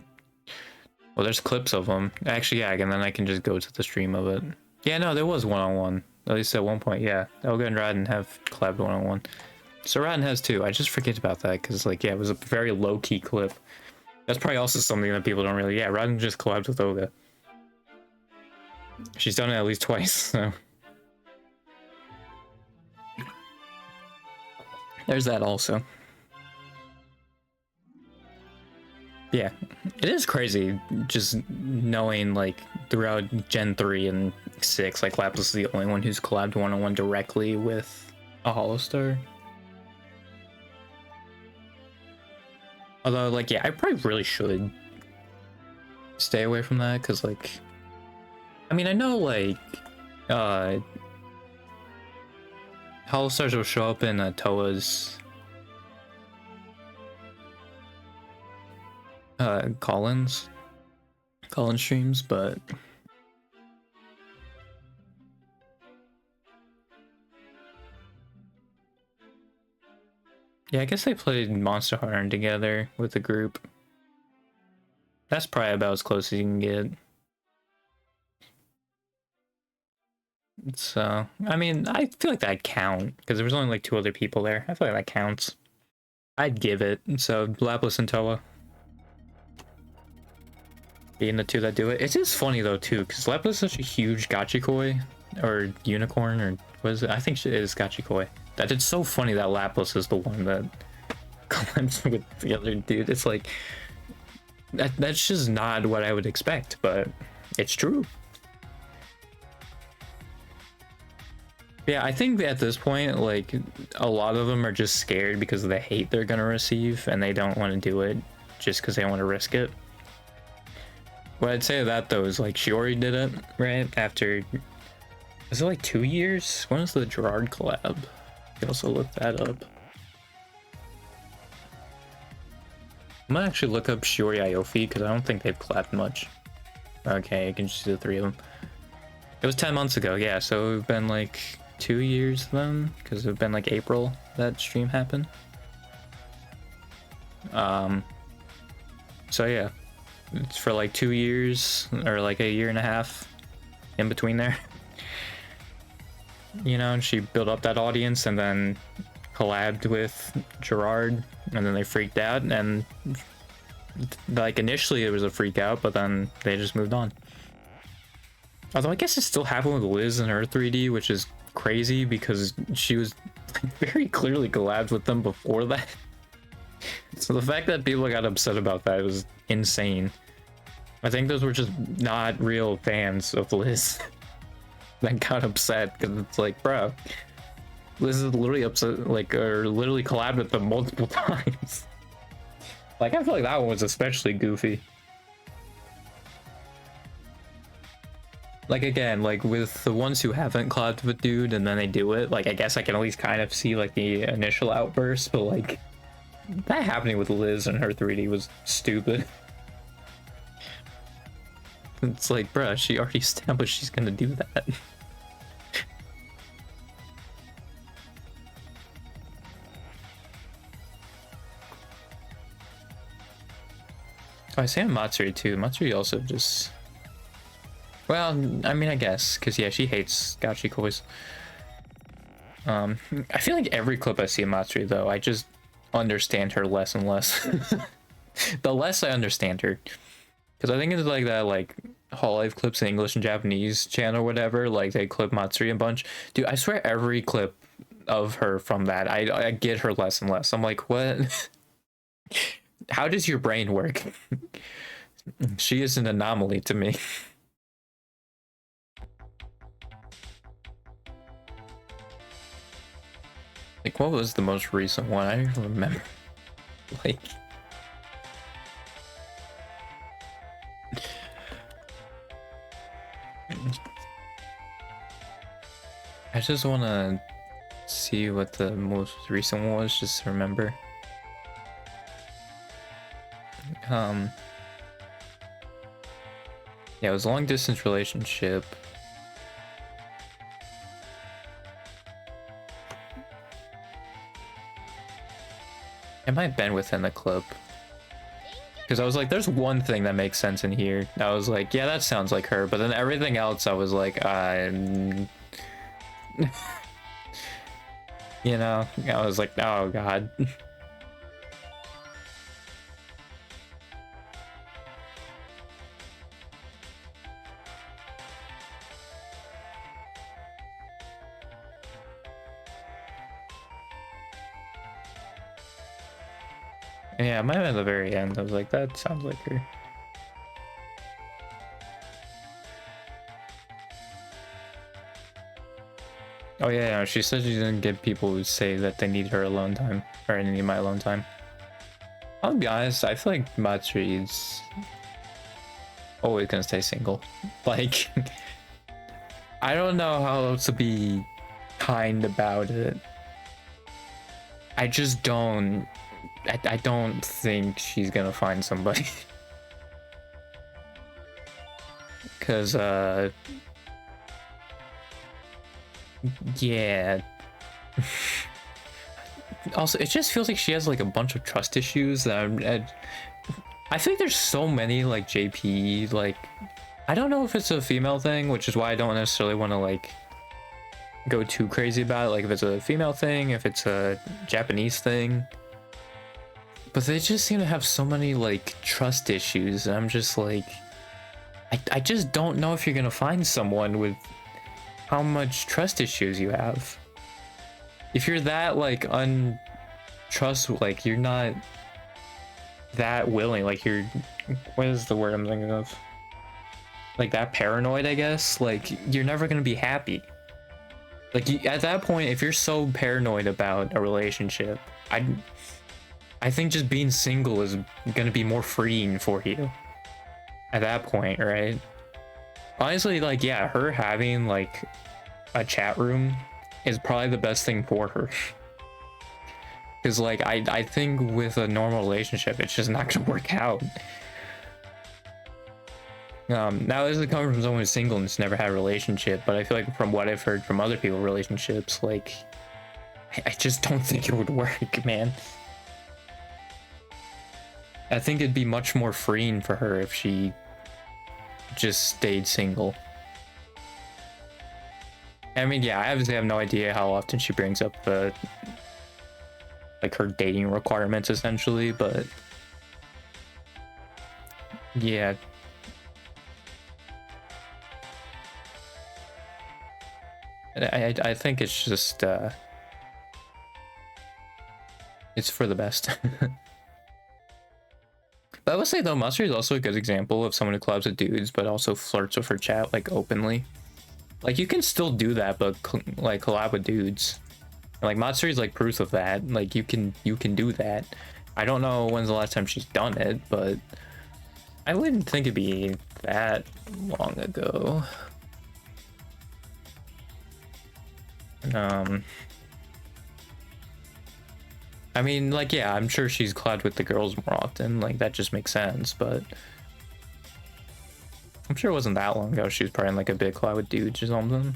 Well, there's clips of them. Actually, yeah, and then I can just go to the stream of it. Yeah, no, there was one-on-one. At least at one point, yeah. Olga and Rodden have collabed one-on-one. So Rodden has too. I just forget about that because, like, yeah, it was a very low-key clip. That's probably also something that people don't really... Yeah, Rodden just collabed with Olga. She's done it at least twice, so... There's that also. Yeah, it is crazy just knowing, like, throughout Gen 3 and 6, like Lapras is the only one who's collabed one-on-one directly with a Holostar. Although, like, yeah, I probably really should stay away from that, because, like, I mean, I know, like, Holostars will show up in Toa's Collins streams, but yeah, I guess they played Monster Hunter together with a group. That's probably about as close as you can get. So, I mean, I feel like that count, because there was only like 2 other people there. I feel like that counts. I'd give it. So, Lapras and Toa being the 2 that do it. It is funny though too, because Lapras is such a huge Gachikoi or unicorn, or what is it? I think it is Gachikoi. That it's so funny that Lapras is the one that collabs with the other dude. It's like that's just not what I would expect, but it's true. Yeah, I think at this point, like, a lot of them are just scared because of the hate they're gonna receive, and they don't want to do it just because they want to risk it. What I'd say to that though is, like, Shiori did it right after, was it like 2 years? When was the Gerard collab? You can also look that up. I'm gonna actually look up Shiori Aofi because I don't think they've collabed much. Okay, I can just see the 3 of them. It was 10 months ago, yeah, so it's been like 2 years then, because it's been like April that stream happened. So yeah, it's for like 2 years or like a year and a half in between there. You know, and she built up that audience and then collabed with Gerard, and then they freaked out, and like initially it was a freak out, but then they just moved on. Although I guess it still happened with Liz and her 3D, which is crazy because she was very clearly collabed with them before that. So the fact that people got upset about that was insane. I think those were just not real fans of Liz that got upset, because it's like, bro, Liz is literally upset, like, or literally collabed with them multiple times. Like, I feel like that one was especially goofy. Like, again, like with the ones who haven't collabed with dude and then they do it, like, I guess I can at least kind of see like the initial outburst, but like that happening with Liz and her 3D was stupid. It's like, bruh, she already established she's gonna do that. Oh, I say Matsuri too. Matsuri also just, well, I mean, I guess, because yeah, she hates Gachikois. I feel like every clip I see of Matsuri though, I just understand her less and less. The less I understand her, because I think it's like that, like Hololive clips in English and Japanese channel or whatever, like they clip Matsuri a bunch. Dude, I swear every clip of her from that, I get her less and less. I'm like, what? How does your brain work? She is an anomaly to me. Like, what was the most recent one? I don't even remember. Like, I just want to see what the most recent one was, just to remember. Yeah, it was a long distance relationship. It might have been within the clip, because I was like, there's one thing that makes sense in here. I was like, yeah, that sounds like her, but then everything else I was like, you know, I was like, oh god. Yeah, it might have been at the very end. I was like, that sounds like her. Oh yeah, she said she didn't get people who say that they need her alone time, or need my alone time. I'll be honest, I feel like Matsuri's always gonna stay single. Like, I don't know how else to be kind about it. I just don't. I don't think she's gonna find somebody. Cause yeah. Also, it just feels like she has like a bunch of trust issues that I think there's so many like JP, like I don't know if it's a female thing, which is why I don't necessarily want to like go too crazy about it, like if it's a female thing, if it's a Japanese thing. But they just seem to have so many like trust issues, and I'm just like I just don't know if you're gonna find someone with how much trust issues you have. If you're that like like you're not that willing, like you're, what is the word I'm thinking of? Like that paranoid, I guess. Like you're never gonna be happy. Like at that point, if you're so paranoid about a relationship, I think just being single is gonna be more freeing for you. At that point, right? Honestly, like yeah, her having like a chat room is probably the best thing for her. Because like I think with a normal relationship, it's just not gonna work out. Now this is coming from someone who's single and has never had a relationship, but I feel like from what I've heard from other people relationships, like I just don't think it would work, man. I think it'd be much more freeing for her if she just stayed single. I mean, yeah, I obviously have no idea how often she brings up like her dating requirements essentially, but yeah. I think it's just it's for the best. But I would say though, Matsuri is also a good example of someone who collabs with dudes, but also flirts with her chat like openly. Like you can still do that, but like collab with dudes. And, like Matsuri's like proof of that. Like you can do that. I don't know when's the last time she's done it, but I wouldn't think it'd be that long ago. I mean, like, yeah, I'm sure she's collabed with the girls more often. Like, that just makes sense, but I'm sure it wasn't that long ago. She was probably in, like, a big collab with dudes or something.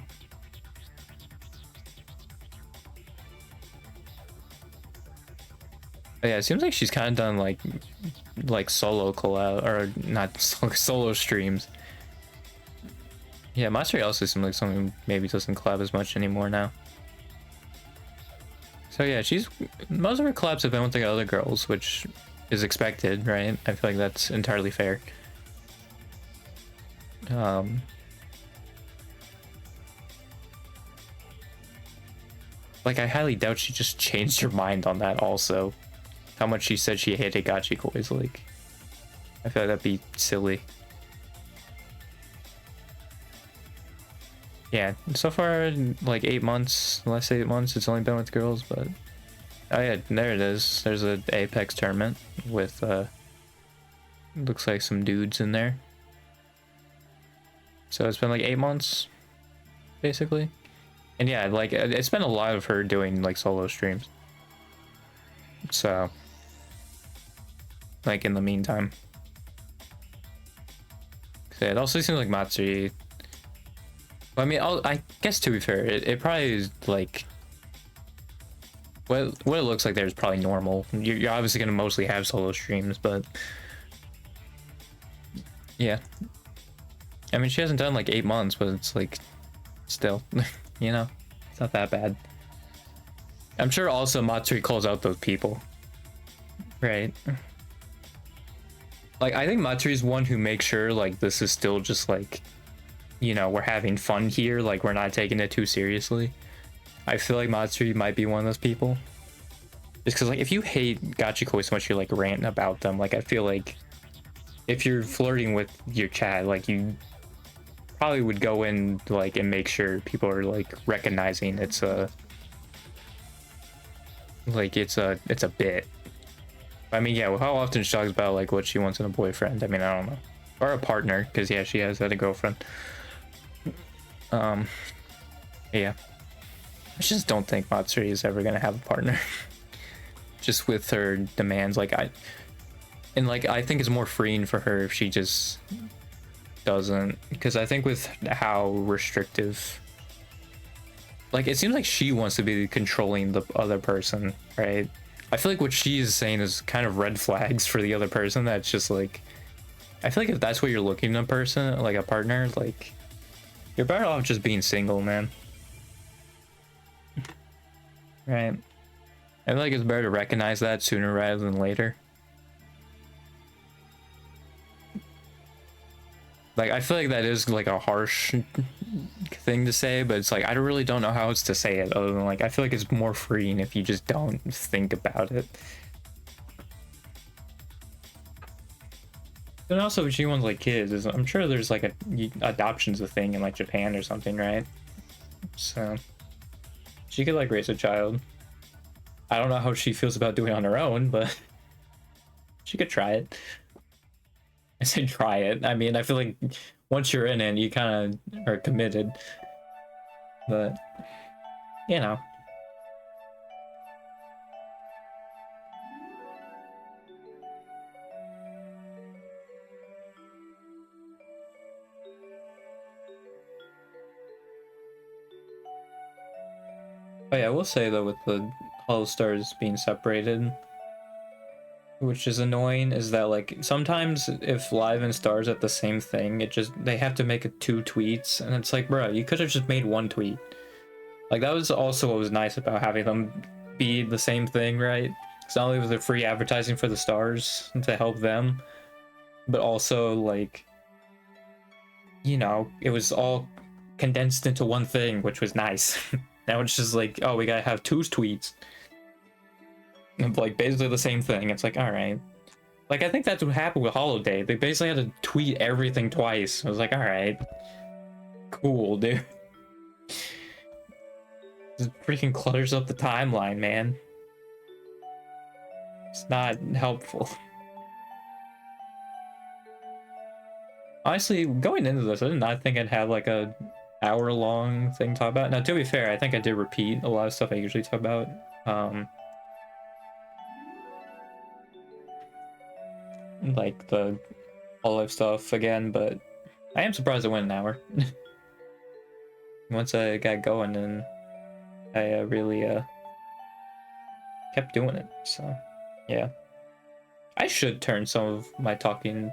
But yeah, it seems like she's kind of done, like solo collab, or not solo streams. Yeah, Matsuri also seems like someone who maybe doesn't collab as much anymore now. So yeah, most of her collabs have been with the other girls, which is expected, right? I feel like that's entirely fair. Like I highly doubt she just changed her mind on that also. How much she said she hated Gachikois, like I feel like that'd be silly. Yeah, so far like 8 months, last 8 months it's only been with girls, but oh yeah, there it is. There's an Apex tournament with looks like some dudes in there. So it's been like 8 months basically. And yeah, like it's been a lot of her doing like solo streams. So like in the meantime. Yeah, it also seems like Matsuri, I mean, I guess to be fair, it probably is like what it looks like there is probably normal. You're obviously gonna mostly have solo streams, but yeah. I mean, she hasn't done like 8 months, but it's like still, you know, it's not that bad. I'm sure also Matsuri calls out those people, right? Like I think Matsuri's one who makes sure like this is still just like, you know, we're having fun here, like we're not taking it too seriously. I feel like Matsuri might be one of those people. Just because like if you hate Gachikoi so much you like rant about them, like I feel like if you're flirting with your chat, like you probably would go in like and make sure people are like recognizing it's a bit. I mean, yeah, well, how often she talks about like what she wants in a boyfriend. I mean, I don't know, or a partner, because yeah, she has had a girlfriend. Yeah, I just don't think Matsuri is ever gonna have a partner. Just with her demands, like I think it's more freeing for her if she just doesn't, because I think with how restrictive, like it seems like she wants to be controlling the other person, right? I feel like what she's saying is kind of red flags for the other person. That's just like, I feel like if that's what you're looking at a person, like a partner, like you're better off just being single, man. Right? I feel like it's better to recognize that sooner rather than later. Like, I feel like that is like a harsh thing to say, but it's like I really don't know how else to say it other than like I feel like it's more freeing if you just don't think about it. And also, if she wants like kids, I'm sure there's like adoption's a thing in like Japan or something, right? So she could like raise a child. I don't know how she feels about doing it on her own, but she could try it. I said try it. I mean, I feel like once you're in it, you kind of are committed. But, you know. Oh yeah, I will say though, with the Hollow Stars being separated, which is annoying, is that like sometimes if Live and Stars at the same thing, it just they have to make it 2 tweets, and it's like, bro, you could have just made 1 tweet. Like that was also what was nice about having them be the same thing, right? It's not only was it free advertising for the stars to help them, but also like, you know, it was all condensed into one thing, which was nice. Now it's just like, oh, we gotta have 2 tweets. And like basically the same thing. It's like, all right. Like I think that's what happened with Holiday. They basically had to tweet everything twice. I was like, all right, cool, dude. Just freaking clutters up the timeline, man. It's not helpful. Honestly, going into this, I did not think I'd have like a hour-long thing to talk about. Now, to be fair, I think I did repeat a lot of stuff I usually talk about. Like the Olive stuff again, but I am surprised it went an hour. Once I got going, and I really kept doing it. So, yeah, I should turn some of my talking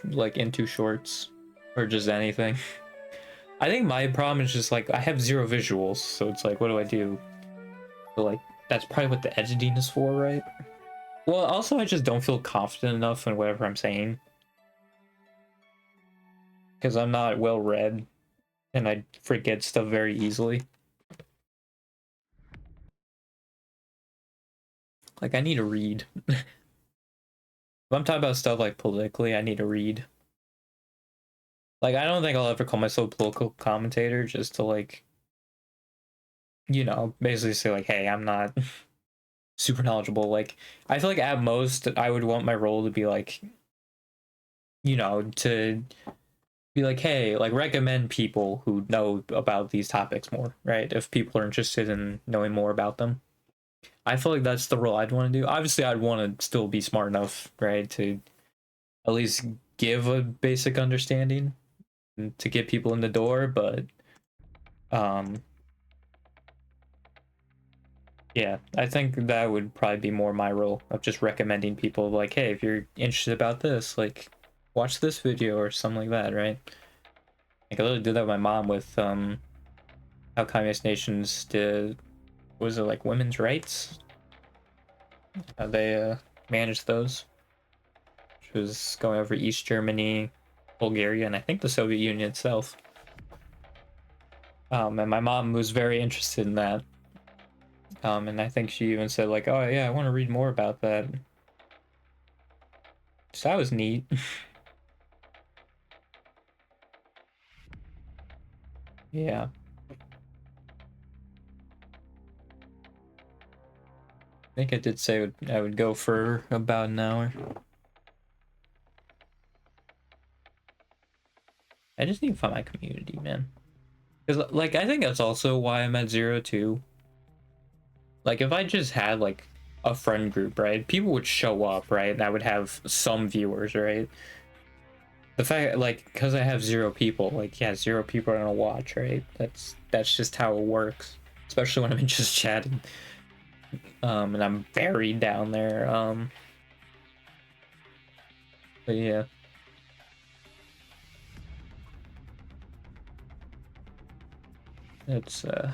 like into shorts or just anything. I think my problem is just like I have 0 visuals, so it's like, what do I do? So like that's probably what the editing is for, right? Well, also I just don't feel confident enough in whatever I'm saying because I'm not well read and I forget stuff very easily. Like I need to read. If I'm talking about stuff like politically, I need to read. Like I don't think I'll ever call myself a political commentator just to like, you know, basically say like, hey, I'm not super knowledgeable. Like I feel like at most I would want my role to be like, you know, to be like, hey, like recommend people who know about these topics more, right? If people are interested in knowing more about them. I feel like that's the role I'd want to do. Obviously, I'd want to still be smart enough, right, to at least give a basic understanding and to get people in the door, but um yeah, I think that would probably be more my role of just recommending people like, hey, if you're interested about this, like watch this video or something like that, right? Like I literally did that with my mom with how communist nations did, was it like women's rights? How they managed those, which was going over East Germany, Bulgaria, and I think the Soviet Union itself. And my mom was very interested in that. And I think she even said like, "Oh yeah, I want to read more about that." So that was neat. Yeah. I think I did say I would go for about an hour. I just need to find my community, man. Because, like, I think that's also why I'm at 0 too. Like, if I just had, like, a friend group, right? People would show up, right? And I would have some viewers, right? The fact, like, because I have 0 people, like, yeah, 0 people are gonna watch, right? That's just how it works. Especially when I'm just chatting. And I'm buried down there. But yeah. It's, I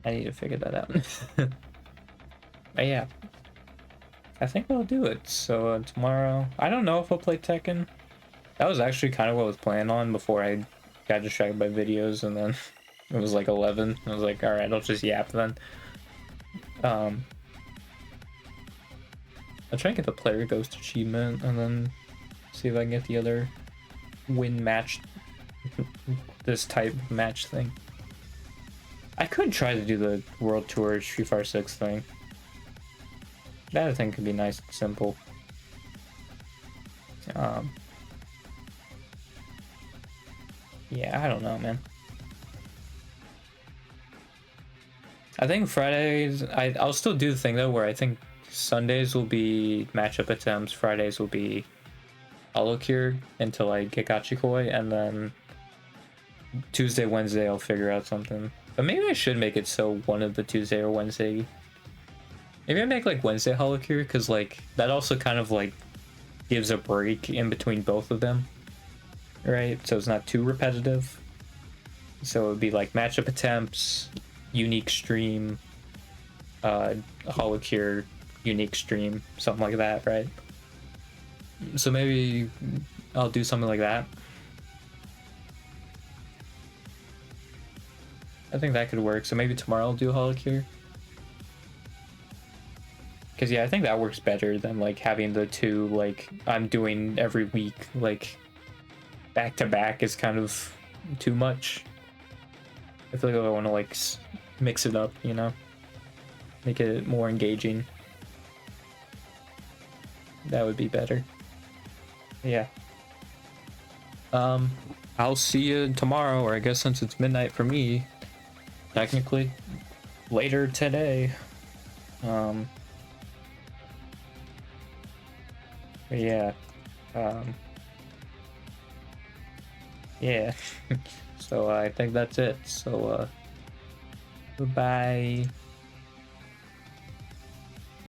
need to figure that out. But yeah. I think I'll do it. So tomorrow, I don't know if I'll play Tekken. That was actually kind of what I was planning on before I got distracted by videos, and then it was like 11. I was like, all right, I'll just yap then. I'll try and get the player ghost achievement, and then see if I can get the other win match, this type of match thing. I could try to do the World Tour Street Fighter 6 thing. That I think could be nice and simple. Yeah, I don't know, man. I think Fridays, I'll still do the thing though, where I think Sundays will be matchup attempts, Fridays will be Holocure until I get Gachikoi, and then Tuesday, Wednesday I'll figure out something. But maybe I should make it so one of the Tuesday or Wednesday. Maybe I make like Wednesday Holocure, because like that also kind of like gives a break in between both of them, right? So it's not too repetitive. So it would be like matchup attempts, unique stream, Holocure, unique stream, something like that, right? So maybe I'll do something like that. I think that could work. So maybe tomorrow I'll do Holocure. Because yeah, I think that works better than like having the two like I'm doing every week, like back to back is kind of too much. I feel like I want to like mix it up, you know, make it more engaging. That would be better. Yeah. I'll see you tomorrow, or I guess since it's midnight for me, technically later today. Yeah. Yeah. So I think that's it. So goodbye.